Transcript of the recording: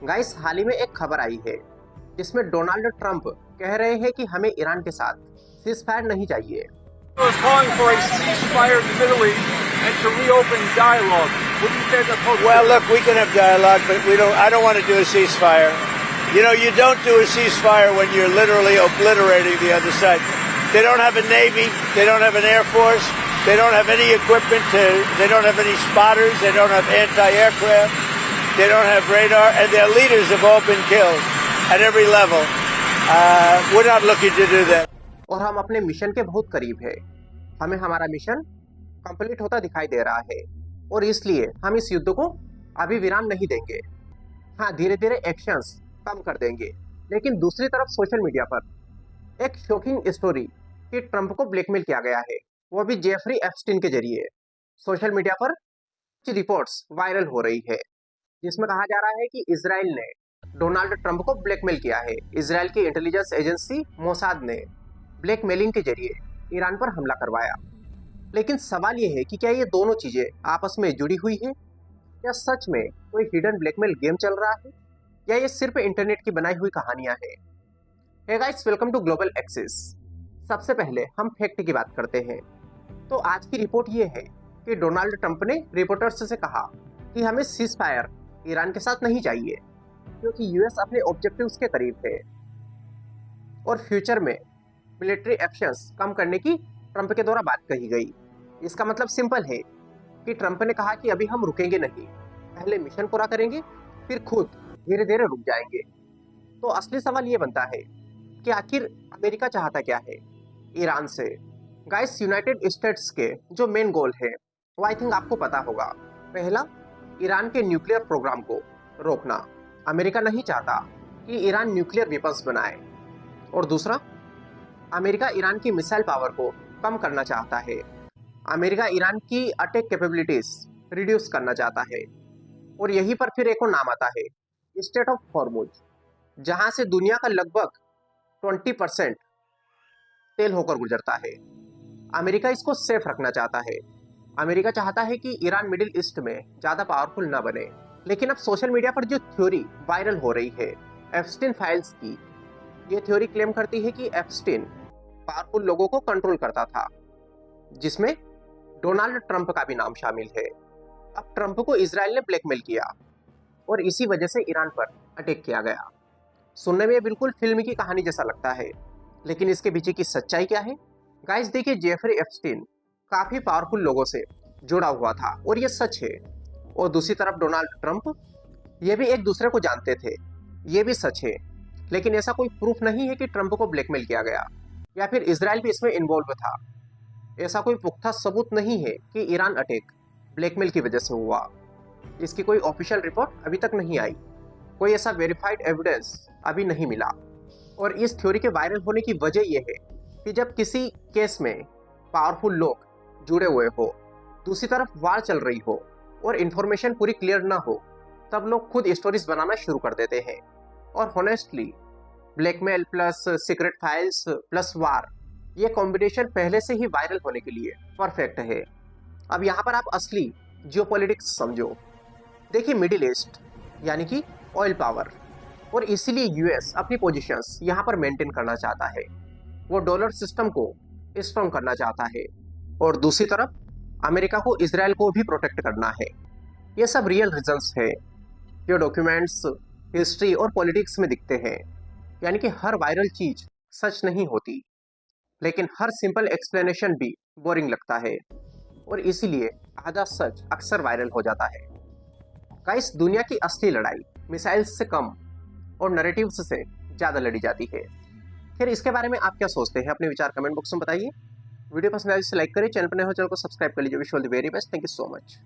Guys, हाल ही में एक खबर आई है जिसमें डोनाल्ड ट्रंप कह रहे हैं कि हमें ईरान के साथ सीज़फायर नहीं चाहिए। is calling for a ceasefire in the Middle East and to reopen dialogue. What do you say to folks? Well, look, we can have dialogue, but I don't want to do a ceasefire. You know, you don't do a ceasefire when you're literally obliterating the other side. They don't have a navy. They don't have an air force. They don't have any equipment they don't have any spotters. They don't have anti-aircraft. They don't have radar, and their leaders have all been killed at every level. We're not looking to do that. और हम अपने mission के बहुत करीब है। हमें हमारा mission complete होता दिखाई दे रहा है और इसलिए हम इस युद्ध को अभी विराम नहीं देंगे। हाँ, धीरे धीरे एक्शंस कम कर देंगे। लेकिन दूसरी तरफ सोशल मीडिया पर एक शॉकिंग स्टोरी कि ट्रंप को ब्लैकमेल किया गया है, वो भी जेफरी एप्स्टीन के जरिए। सोशल मीडिया पर कुछ रिपोर्ट्स वायरल हो रही है जिसमें कहा जा रहा है कि इजराइल ने डोनाल्ड ट्रंप को ब्लैकमेल किया है। इजराइल की इंटेलिजेंस एजेंसी मोसाद ने ब्लैकमेलिंग के जरिए ईरान पर हमला करवाया। लेकिन सवाल यह है कि क्या ये दोनों चीजें आपस में जुड़ी हुई है, या सच में कोई हिडन ब्लैकमेल गेम चल रहा है, या ये सिर्फ इंटरनेट की बनाई हुई कहानियां हैं। Hey guys, welcome to Global Axis. सबसे पहले हम फैक्ट की बात करते हैं। तो आज की रिपोर्ट ये है कि डोनाल्ड ट्रंप ने रिपोर्टर्स से कहा कि हमें सीज फायर ईरान के साथ नहीं चाहिए क्योंकि यूएस अपने ऑब्जेक्टिव्स के करीब है और फ्यूचर में मिलिट्री एक्शंस कम करने की ट्रंप के द्वारा बात कही गई। इसका मतलब सिंपल है कि ट्रंप ने कहा कि अभी हम रुकेंगे नहीं, पहले मिशन पूरा करेंगे, फिर खुद धीरे धीरे रुक जाएंगे। तो असली सवाल ये बनता है कि आखिर अमेरिका चाहता क्या है ईरान से। गाइस, यूनाइटेड स्टेट्स के जो मेन गोल है वो आई थिंक आपको पता होगा। पहला, ईरान के न्यूक्लियर प्रोग्राम को रोकना। अमेरिका नहीं चाहता कि ईरान न्यूक्लियर वेपन्स बनाए। और दूसरा, अमेरिका ईरान की मिसाइल पावर को कम करना चाहता है। अमेरिका ईरान की अटैक कैपेबिलिटीज रिड्यूस करना चाहता है। और यहीं पर फिर एक और नाम आता है, स्टेट ऑफ हॉर्मुज, जहां से दुनिया का लगभग 20% तेल होकर गुजरता है। अमेरिका इसको सेफ रखना चाहता है। अमेरिका चाहता है कि ईरान मिडिल ईस्ट में ज्यादा पावरफुल ना बने। लेकिन अब सोशल मीडिया पर जो थ्योरी वायरल हो रही है एप्स्टीन फाइल्स की, ये थ्योरी क्लेम करती है कि एप्स्टीन पावरफुल लोगों को कंट्रोल करता था, जिसमें डोनाल्ड ट्रंप का भी नाम शामिल है। अब ट्रंप को इजराइल ने ब्लैकमेल किया और इसी वजह से ईरान पर अटैक किया गया। सुनने में बिल्कुल फिल्म की कहानी जैसा लगता है, लेकिन इसके पीछे की सच्चाई क्या है? गाइस, देखिए, जेफरी एप्स्टीन काफी पावरफुल लोगों से जुड़ा हुआ था और ये सच है। और दूसरी तरफ डोनाल्ड ट्रंप, ये भी एक दूसरे को जानते थे, ये भी सच है। लेकिन ऐसा कोई प्रूफ नहीं है कि ट्रंप को ब्लैकमेल किया गया या फिर इजराइल भी इसमें इन्वॉल्व था। ऐसा कोई पुख्ता सबूत नहीं है कि ईरान अटैक ब्लैकमेल की वजह से हुआ। इसकी कोई ऑफिशियल रिपोर्ट अभी तक नहीं आई, कोई ऐसा वेरीफाइड एविडेंस अभी नहीं मिला। और इस थ्योरी के वायरल होने की वजह यह है कि जब किसी केस में पावरफुल लोग जुड़े हुए हो, दूसरी तरफ वार चल रही हो और इन्फॉर्मेशन पूरी क्लियर ना हो, तब लोग खुद स्टोरीज बनाना शुरू कर देते हैं। और honestly, blackmail plus secret files plus war, ये कॉम्बिनेशन पहले से ही वायरल होने के लिए परफेक्ट है। अब यहाँ पर आप असली जियोपॉलिटिक्स समझो। देखिए, मिडिल ईस्ट यानी कि ऑयल पावर, और इसीलिए यूएस अपनी पोजीशंस यहाँ पर मेंटेन करना चाहता है। वो डॉलर सिस्टम को स्ट्रॉन्ग करना चाहता है और दूसरी तरफ अमेरिका को इजराइल को भी प्रोटेक्ट करना है। ये सब रियल रीजंस है जो डॉक्यूमेंट्स, हिस्ट्री और पॉलिटिक्स में दिखते हैं। यानी कि हर वायरल चीज सच नहीं होती, लेकिन हर सिंपल एक्सप्लेनेशन भी बोरिंग लगता है और इसीलिए आधा सच अक्सर वायरल हो जाता है। गाइस, दुनिया की असली लड़ाई मिसाइल्स से कम और नैरेटिव्स से ज़्यादा लड़ी जाती है। फिर इसके बारे में आप क्या सोचते हैं? अपने विचार कमेंट बॉक्स में बताइए। वीडियो पसंद आए तो लाइक करिए, चैनल पर नए हो चैनल को सब्सक्राइब कर लीजिए। Wish you all the very best. Thank you so much.